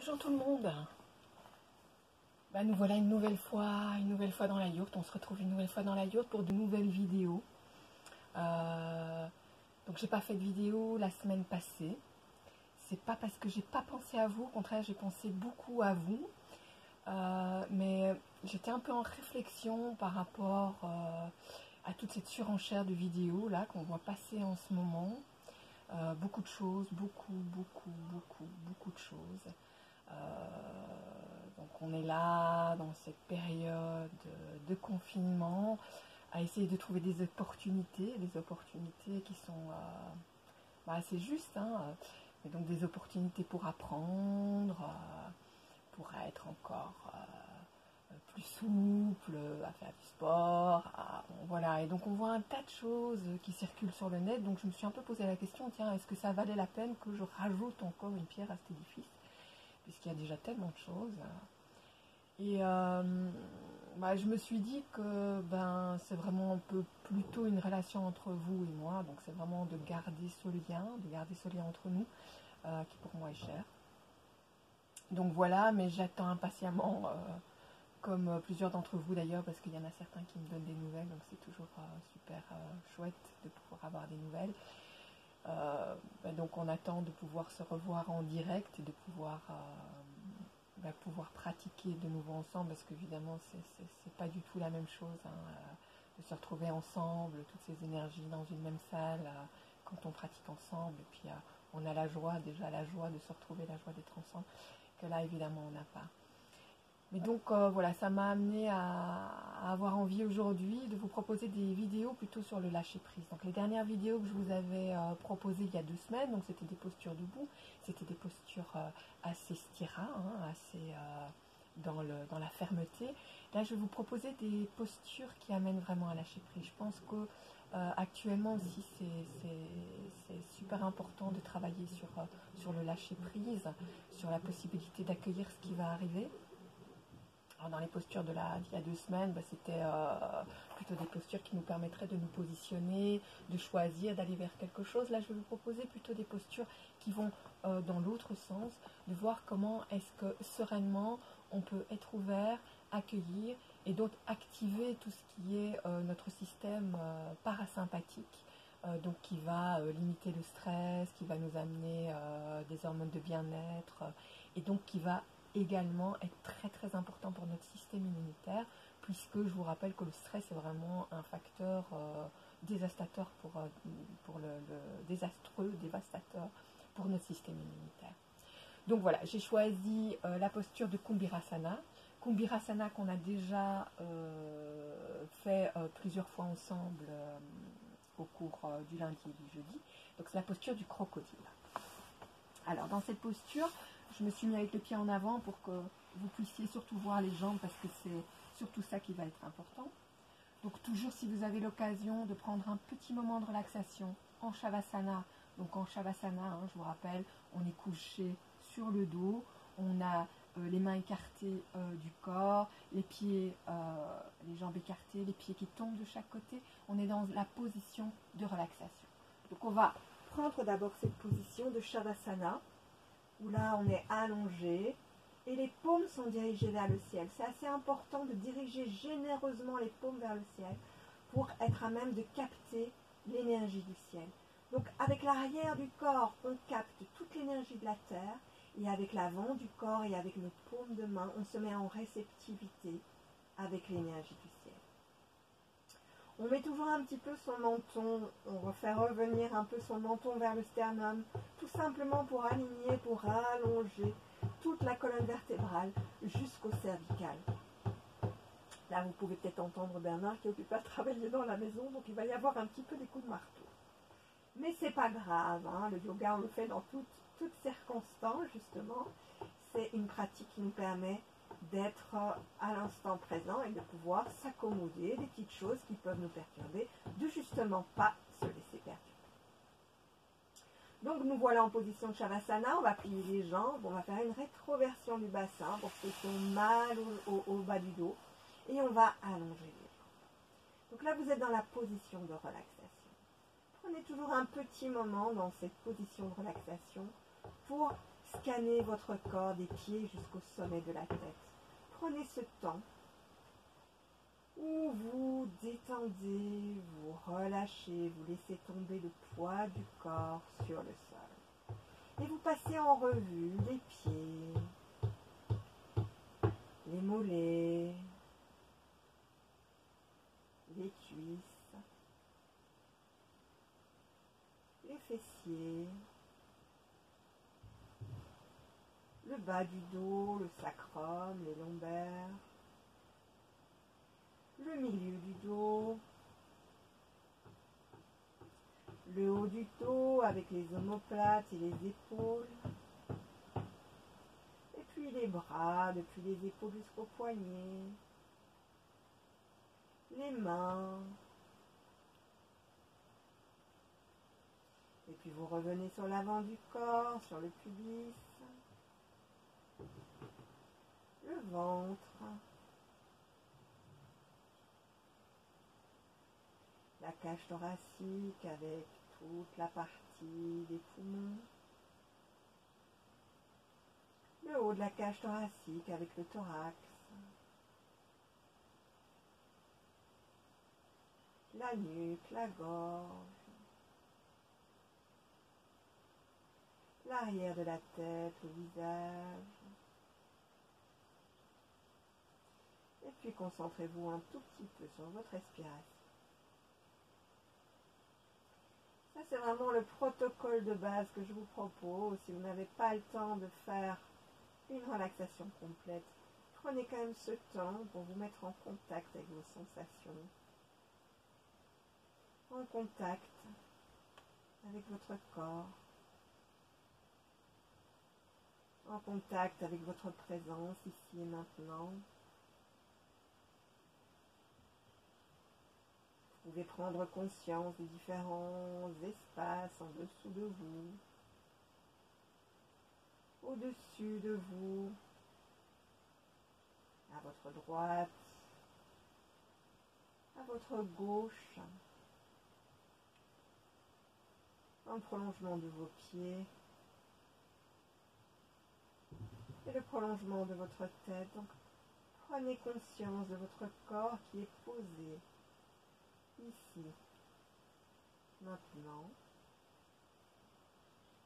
Bonjour tout le monde. Nous voilà une nouvelle fois dans la yourte. On se retrouve une nouvelle fois dans la yourte pour de nouvelles vidéos. Donc j'ai pas fait de vidéo la semaine passée. C'est pas parce que j'ai pas pensé à vous, au contraire j'ai pensé beaucoup à vous. Mais j'étais un peu en réflexion par rapport à toute cette surenchère de vidéos là qu'on voit passer en ce moment. Beaucoup de choses, beaucoup de choses. Donc on est là dans cette période de confinement à essayer de trouver des opportunités qui sont assez justes, hein, mais donc des opportunités pour apprendre, pour être encore plus souple, à faire du sport, voilà. Et donc on voit un tas de choses qui circulent sur le net, donc je me suis un peu posé la question, tiens, est-ce que ça valait la peine que je rajoute encore une pierre à cet édifice, puisqu'il y a déjà tellement de choses. Et je me suis dit que c'est vraiment un peu plutôt une relation entre vous et moi, donc c'est vraiment de garder ce lien entre nous, qui pour moi est cher. Donc voilà, mais j'attends impatiemment, comme plusieurs d'entre vous d'ailleurs, parce qu'il y en a certains qui me donnent des nouvelles, donc c'est toujours super chouette de pouvoir avoir des nouvelles. Donc on attend de pouvoir se revoir en direct et de pouvoir pratiquer de nouveau ensemble, parce qu'évidemment c'est pas du tout la même chose, de se retrouver ensemble, toutes ces énergies dans une même salle, quand on pratique ensemble, et puis on a la joie de se retrouver, la joie d'être ensemble, que là évidemment on n'a pas. Mais donc voilà, ça m'a amené à avoir envie aujourd'hui de vous proposer des vidéos plutôt sur le lâcher prise. Donc les dernières vidéos que je vous avais proposées il y a 2 semaines, donc c'était des postures debout, c'était des postures assez stira, assez dans la fermeté. Là je vais vous proposer des postures qui amènent vraiment à lâcher prise. Je pense que actuellement aussi c'est super important de travailler sur le lâcher prise, sur la possibilité d'accueillir ce qui va arriver. Alors dans les postures d'il y a 2 semaines, c'était plutôt des postures qui nous permettraient de nous positionner, de choisir, d'aller vers quelque chose. Là, je vais vous proposer plutôt des postures qui vont dans l'autre sens, de voir comment est-ce que sereinement on peut être ouvert, accueillir et donc activer tout ce qui est notre système parasympathique, donc qui va limiter le stress, qui va nous amener des hormones de bien-être, et donc qui va également être très important pour notre système immunitaire, puisque je vous rappelle que le stress est vraiment un facteur dévastateur dévastateur pour notre système immunitaire. Donc voilà, j'ai choisi la posture de Kumbhirasana. Kumbhirasana qu'on a déjà fait plusieurs fois ensemble au cours du lundi et du jeudi. Donc c'est la posture du crocodile. Alors dans cette posture, je me suis mis avec le pied en avant pour que vous puissiez surtout voir les jambes, parce que c'est surtout ça qui va être important. Donc toujours, si vous avez l'occasion de prendre un petit moment de relaxation en Shavasana. Donc en Shavasana, je vous rappelle, on est couché sur le dos, on a les mains écartées du corps, les pieds, les jambes écartées, les pieds qui tombent de chaque côté. On est dans la position de relaxation. Donc on va prendre d'abord cette position de Shavasana, où là on est allongé et les paumes sont dirigées vers le ciel. C'est assez important de diriger généreusement les paumes vers le ciel pour être à même de capter l'énergie du ciel. Donc avec l'arrière du corps, on capte toute l'énergie de la terre, et avec l'avant du corps et avec nos paumes de main, on se met en réceptivité avec l'énergie du ciel. On met toujours un petit peu son menton, on va faire revenir un peu son menton vers le sternum, tout simplement pour aligner, pour allonger toute la colonne vertébrale jusqu'au cervical. Là, vous pouvez peut-être entendre Bernard qui est occupé à travailler dans la maison, donc il va y avoir un petit peu des coups de marteau. Mais c'est pas grave, le yoga on le fait dans toutes circonstances, justement. C'est une pratique qui nous permet d'être à l'instant présent et de pouvoir s'accommoder des petites choses qui peuvent nous perturber, de justement pas se laisser perturber. Donc nous voilà en position de Shavasana, on va plier les jambes, on va faire une rétroversion du bassin pour ceux qui ont mal au bas du dos, et on va allonger les jambes. Donc là vous êtes dans la position de relaxation. Prenez toujours un petit moment dans cette position de relaxation pour Scannez votre corps des pieds jusqu'au sommet de la tête. Prenez ce temps où vous détendez, vous relâchez, vous laissez tomber le poids du corps sur le sol. Et vous passez en revue les pieds, les mollets, les cuisses, les fessiers, le bas du dos, le sacrum, les lombaires, le milieu du dos, le haut du dos avec les omoplates et les épaules, et puis les bras depuis les épaules jusqu'aux poignets, les mains, et puis vous revenez sur l'avant du corps, sur le pubis, le ventre, la cage thoracique avec toute la partie des poumons, le haut de la cage thoracique avec le thorax, la nuque, la gorge, l'arrière de la tête, le visage. Et puis concentrez-vous un tout petit peu sur votre respiration. Ça, c'est vraiment le protocole de base que je vous propose. Si vous n'avez pas le temps de faire une relaxation complète, prenez quand même ce temps pour vous mettre en contact avec vos sensations, en contact avec votre corps, en contact avec votre présence ici et maintenant. Vous pouvez prendre conscience des différents espaces en dessous de vous, au-dessus de vous, à votre droite, à votre gauche, en prolongement de vos pieds et le prolongement de votre tête. Donc, prenez conscience de votre corps qui est posé ici, maintenant.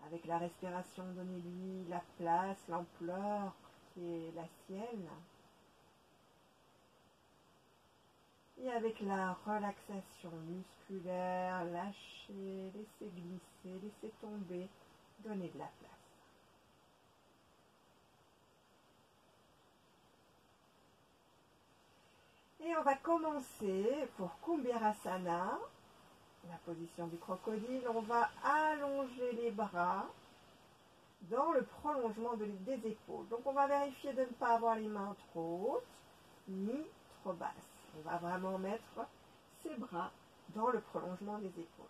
Avec la respiration, donnez-lui la place, l'ampleur qui est la sienne. Et avec la relaxation musculaire, lâchez, laissez glisser, laissez tomber, donnez de la place. Et on va commencer pour Kumbhirasana, la position du crocodile. On va allonger les bras dans le prolongement des épaules. Donc on va vérifier de ne pas avoir les mains trop hautes ni trop basses. On va vraiment mettre ses bras dans le prolongement des épaules.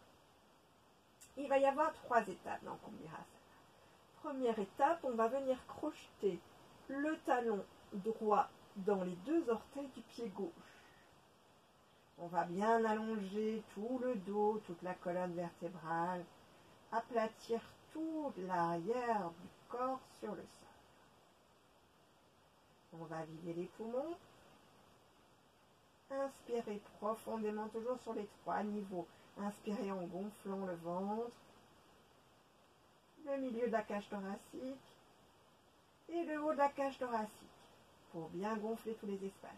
Il va y avoir 3 étapes dans Kumbhirasana. Première étape, on va venir crocheter le talon droit dans les 2 orteils du pied gauche. On va bien allonger tout le dos, toute la colonne vertébrale, aplatir tout l'arrière du corps sur le sol. On va vider les poumons. Inspirez profondément, toujours sur les 3 niveaux. Inspirez en gonflant le ventre, le milieu de la cage thoracique et le haut de la cage thoracique pour bien gonfler tous les espaces.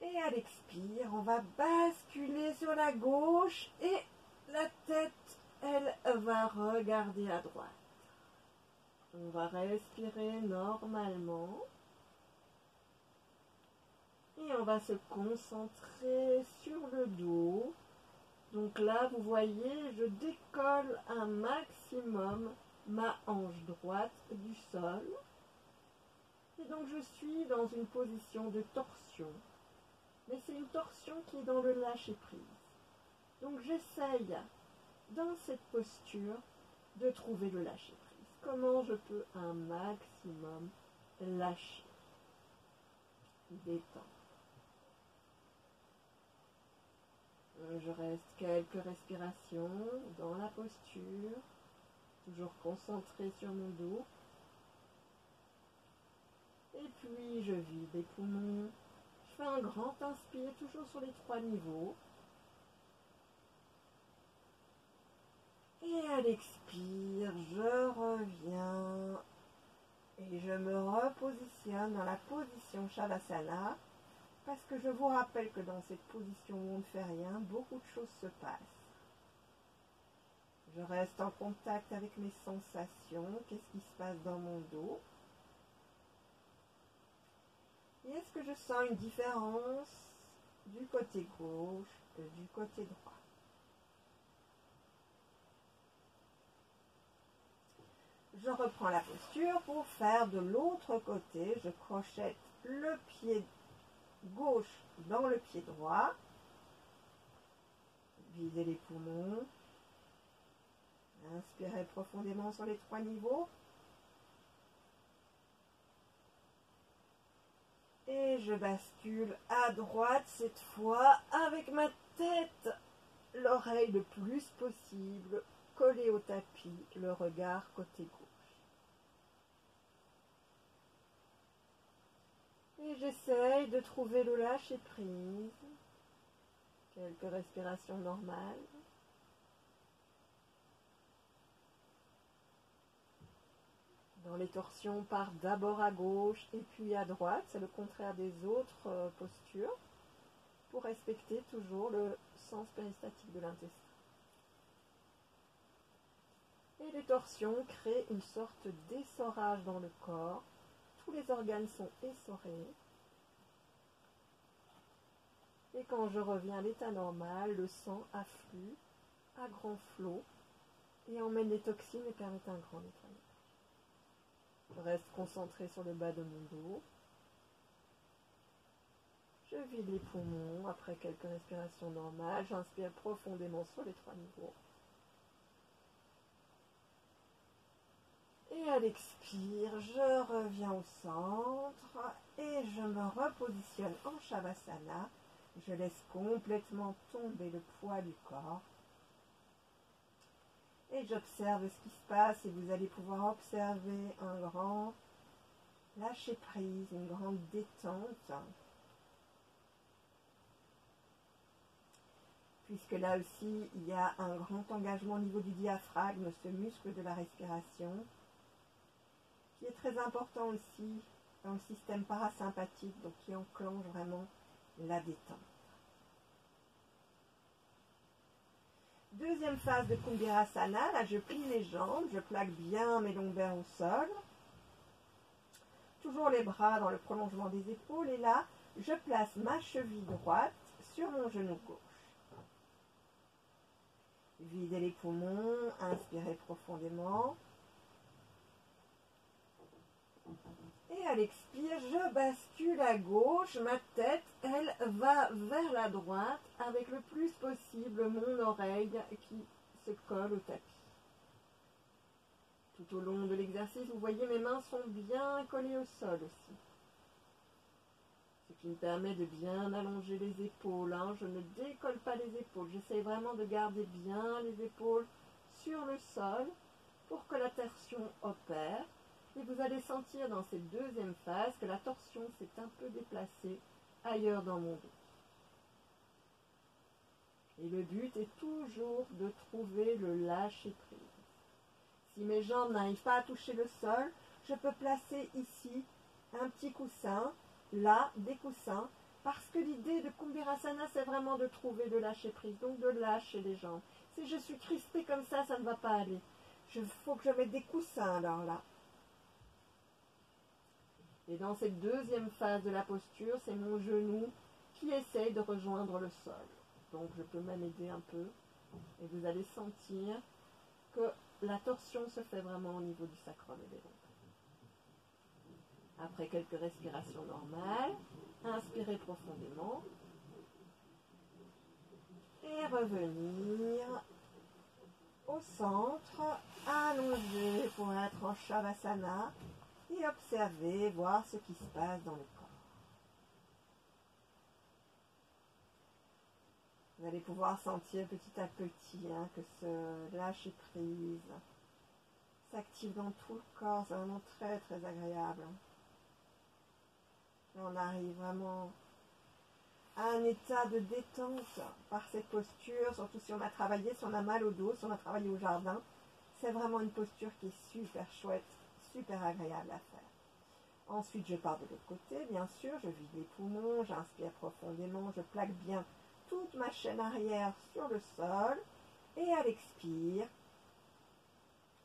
Et à l'expire, on va basculer sur la gauche et la tête, elle va regarder à droite. On va respirer normalement. Et on va se concentrer sur le dos. Donc là, vous voyez, je décolle un maximum ma hanche droite du sol. Et donc je suis dans une position de torsion. Mais c'est une torsion qui est dans le lâcher-prise. Donc j'essaye, dans cette posture, de trouver le lâcher-prise. Comment je peux un maximum lâcher, détendre. Je reste quelques respirations dans la posture. Toujours concentré sur mon dos. Et puis je vide les poumons. Je fais un grand inspire, toujours sur les 3 niveaux. Et à l'expire, je reviens et je me repositionne dans la position Shavasana, parce que je vous rappelle que dans cette position où on ne fait rien, beaucoup de choses se passent. Je reste en contact avec mes sensations, qu'est-ce qui se passe dans mon dos. Et est-ce que je sens une différence du côté gauche et du côté droit? Je reprends la posture pour faire de l'autre côté. Je crochette le pied gauche dans le pied droit. Videz les poumons. Inspirez profondément sur les 3 niveaux. Et je bascule à droite cette fois avec ma tête, l'oreille le plus possible collée au tapis, le regard côté gauche. Et j'essaye de trouver le lâcher prise. Quelques respirations normales. Dans les torsions, on part d'abord à gauche et puis à droite. C'est le contraire des autres postures. Pour respecter toujours le sens péristatique de l'intestin. Et les torsions créent une sorte d'essorage dans le corps. Tous les organes sont essorés. Et quand je reviens à l'état normal, le sang afflue à grand flot et emmène les toxines et permet un grand nettoyage. Je reste concentré sur le bas de mon dos. Je vide les poumons après quelques respirations normales. J'inspire profondément sur les 3 niveaux. Et à l'expire, je reviens au centre et je me repositionne en Shavasana. Je laisse complètement tomber le poids du corps. Et j'observe ce qui se passe et vous allez pouvoir observer un grand lâcher prise, une grande détente. Puisque là aussi, il y a un grand engagement au niveau du diaphragme, ce muscle de la respiration, qui est très important aussi dans le système parasympathique, donc qui enclenche vraiment la détente. Deuxième phase de Kumbhirasana, là je plie les jambes, je plaque bien mes lombaires au sol. Toujours les bras dans le prolongement des épaules et là, je place ma cheville droite sur mon genou gauche. Videz les poumons, inspirez profondément. Et à l'expire, je bascule à gauche. Ma tête, elle, va vers la droite avec le plus possible mon oreille qui se colle au tapis. Tout au long de l'exercice, vous voyez, mes mains sont bien collées au sol aussi. Ce qui me permet de bien allonger les épaules. Hein. Je ne décolle pas les épaules. J'essaie vraiment de garder bien les épaules sur le sol pour que la torsion opère. Et vous allez sentir dans cette deuxième phase que la torsion s'est un peu déplacée ailleurs dans mon dos. Et le but est toujours de trouver le lâcher-prise. Si mes jambes n'arrivent pas à toucher le sol, je peux placer ici un petit coussin, là des coussins, parce que l'idée de Kumbhirasana, c'est vraiment de trouver le lâcher-prise, donc de lâcher les jambes. Si je suis crispée comme ça ne va pas aller. Il faut que je mette des coussins alors là. Et dans cette deuxième phase de la posture, c'est mon genou qui essaye de rejoindre le sol. Donc je peux même aider un peu. Et vous allez sentir que la torsion se fait vraiment au niveau du sacrum et des lombaires. Après quelques respirations normales, inspirez profondément. Et revenir au centre, allongé pour être en Shavasana. Et observer, voir ce qui se passe dans le corps. Vous allez pouvoir sentir petit à petit que ce lâcher prise s'active dans tout le corps, c'est vraiment très très agréable. Et on arrive vraiment à un état de détente par cette posture, surtout si on a travaillé, si on a mal au dos, si on a travaillé au jardin. C'est vraiment une posture qui est super chouette, super agréable à faire. Ensuite, je pars de l'autre côté, bien sûr, je vide les poumons, j'inspire profondément, je plaque bien toute ma chaîne arrière sur le sol. Et à l'expire,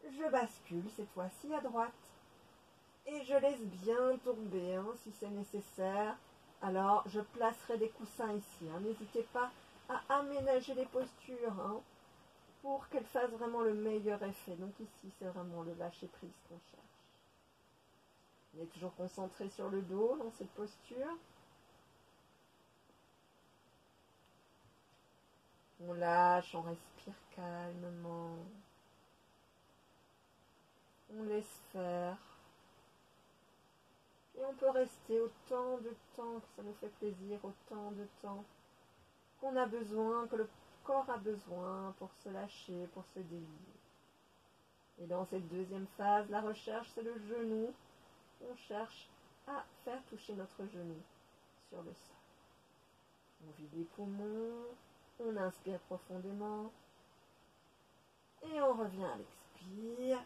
je bascule cette fois-ci à droite. Et je laisse bien tomber, hein, si c'est nécessaire. Alors, je placerai des coussins ici. Hein. N'hésitez pas à aménager les postures hein, pour qu'elles fassent vraiment le meilleur effet. Donc ici, c'est vraiment le lâcher-prise qu'on cherche. On est toujours concentré sur le dos dans cette posture. On lâche, on respire calmement. On laisse faire. Et on peut rester autant de temps que ça nous fait plaisir, autant de temps qu'on a besoin, que le corps a besoin pour se lâcher, pour se délier. Et dans cette deuxième phase, la recherche, c'est le genou. On cherche à faire toucher notre genou sur le sol. On vide les poumons, on inspire profondément et on revient à l'expire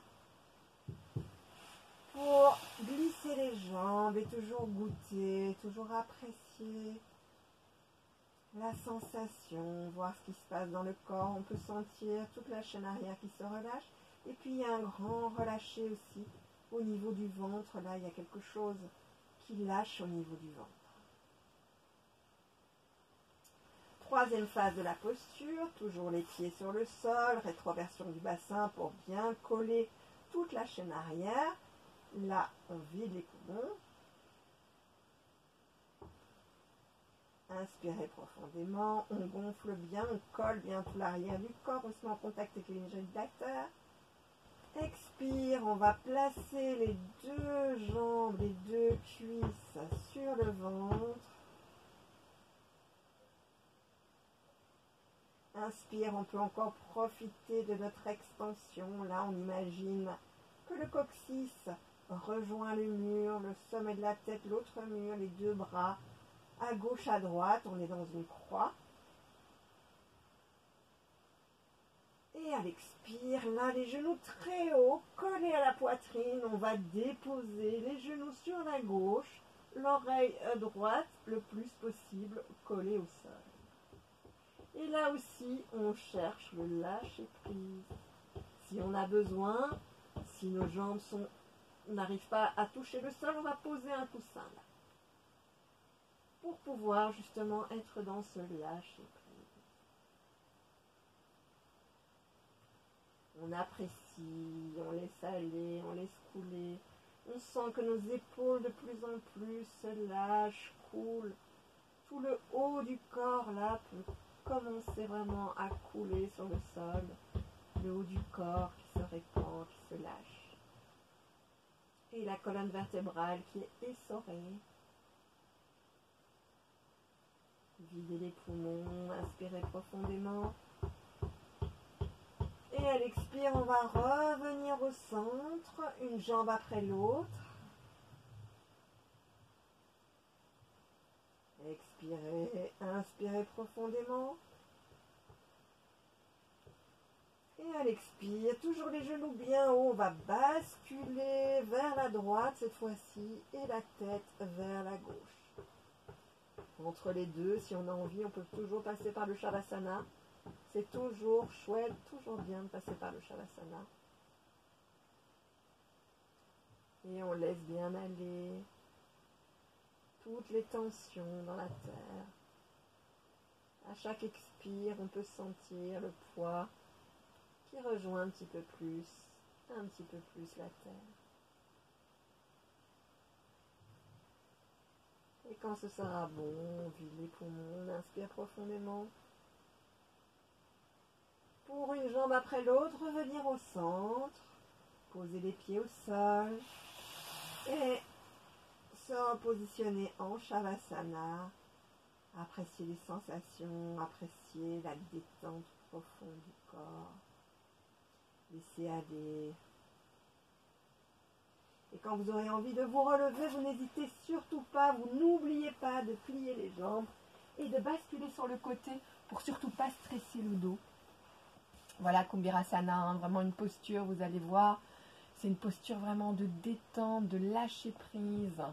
pour glisser les jambes et toujours goûter, toujours apprécier la sensation, voir ce qui se passe dans le corps. On peut sentir toute la chaîne arrière qui se relâche et puis il y a un grand relâché aussi au niveau du ventre. Là, il y a quelque chose qui lâche au niveau du ventre. Troisième phase de la posture, toujours les pieds sur le sol, rétroversion du bassin pour bien coller toute la chaîne arrière. Là, on vide les poumons. Inspirez profondément, on gonfle bien, on colle bien tout l'arrière du corps, on se met en contact avec les génitateurs. Expire, on va placer les deux jambes, les deux cuisses sur le ventre. Inspire, on peut encore profiter de notre extension. Là, on imagine que le coccyx rejoint le mur, le sommet de la tête, l'autre mur, les deux bras à gauche, à droite. On est dans une croix. Et à l'expire, là, les genoux très hauts, collés à la poitrine. On va déposer les genoux sur la gauche, l'oreille droite, le plus possible collée au sol. Et là aussi, on cherche le lâcher-prise. Si on a besoin, si nos jambes n'arrivent pas à toucher le sol, on va poser un coussin là. Pour pouvoir justement être dans ce lâcher-prise. On apprécie, on laisse aller, on laisse couler. On sent que nos épaules de plus en plus se lâchent, coulent. Tout le haut du corps là peut commencer vraiment à couler sur le sol. Le haut du corps qui se répand, qui se lâche. Et la colonne vertébrale qui est essorée. Videz les poumons, inspirez profondément. Et à l'expire, on va revenir au centre, une jambe après l'autre. Expirez, inspirez profondément. Et à l'expire, toujours les genoux bien hauts, on va basculer vers la droite cette fois-ci et la tête vers la gauche. Entre les deux, si on a envie, on peut toujours passer par le Shavasana. C'est toujours chouette, toujours bien de passer par le Shavasana. Et on laisse bien aller toutes les tensions dans la terre. À chaque expire, on peut sentir le poids qui rejoint un petit peu plus la terre. Et quand ce sera bon, on vide les poumons, on inspire profondément. Pour une jambe après l'autre, revenir au centre, poser les pieds au sol et se repositionner en Shavasana. Apprécier les sensations, apprécier la détente profonde du corps. Laissez aller Et quand vous aurez envie de vous relever, vous n'hésitez surtout pas, vous n'oubliez pas de plier les jambes et de basculer sur le côté pour surtout pas stresser le dos. Voilà, Kumbhirasana, hein, vraiment une posture, vous allez voir, c'est une posture vraiment de détente, de lâcher prise.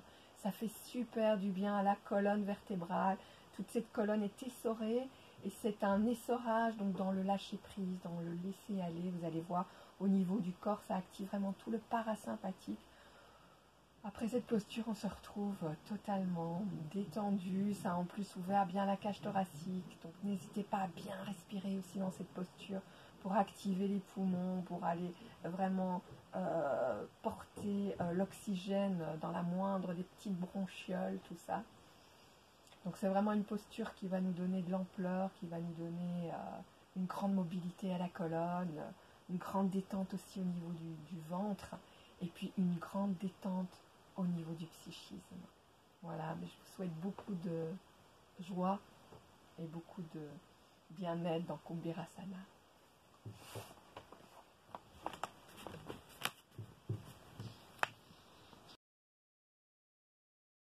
Ça fait super du bien à la colonne vertébrale. Toute cette colonne est essorée et c'est un essorage donc dans le lâcher prise, dans le laisser aller. Vous allez voir au niveau du corps, ça active vraiment tout le parasympathique. Après cette posture, on se retrouve totalement détendu. Ça a en plus ouvert bien la cage thoracique. Donc n'hésitez pas à bien respirer aussi dans cette posture pour activer les poumons, pour aller vraiment porter l'oxygène dans la moindre des petites bronchioles, tout ça. Donc c'est vraiment une posture qui va nous donner de l'ampleur, qui va nous donner une grande mobilité à la colonne, une grande détente aussi au niveau du ventre, et puis une grande détente au niveau du psychisme. Voilà, mais je vous souhaite beaucoup de joie et beaucoup de bien-être dans Kumbhirasana.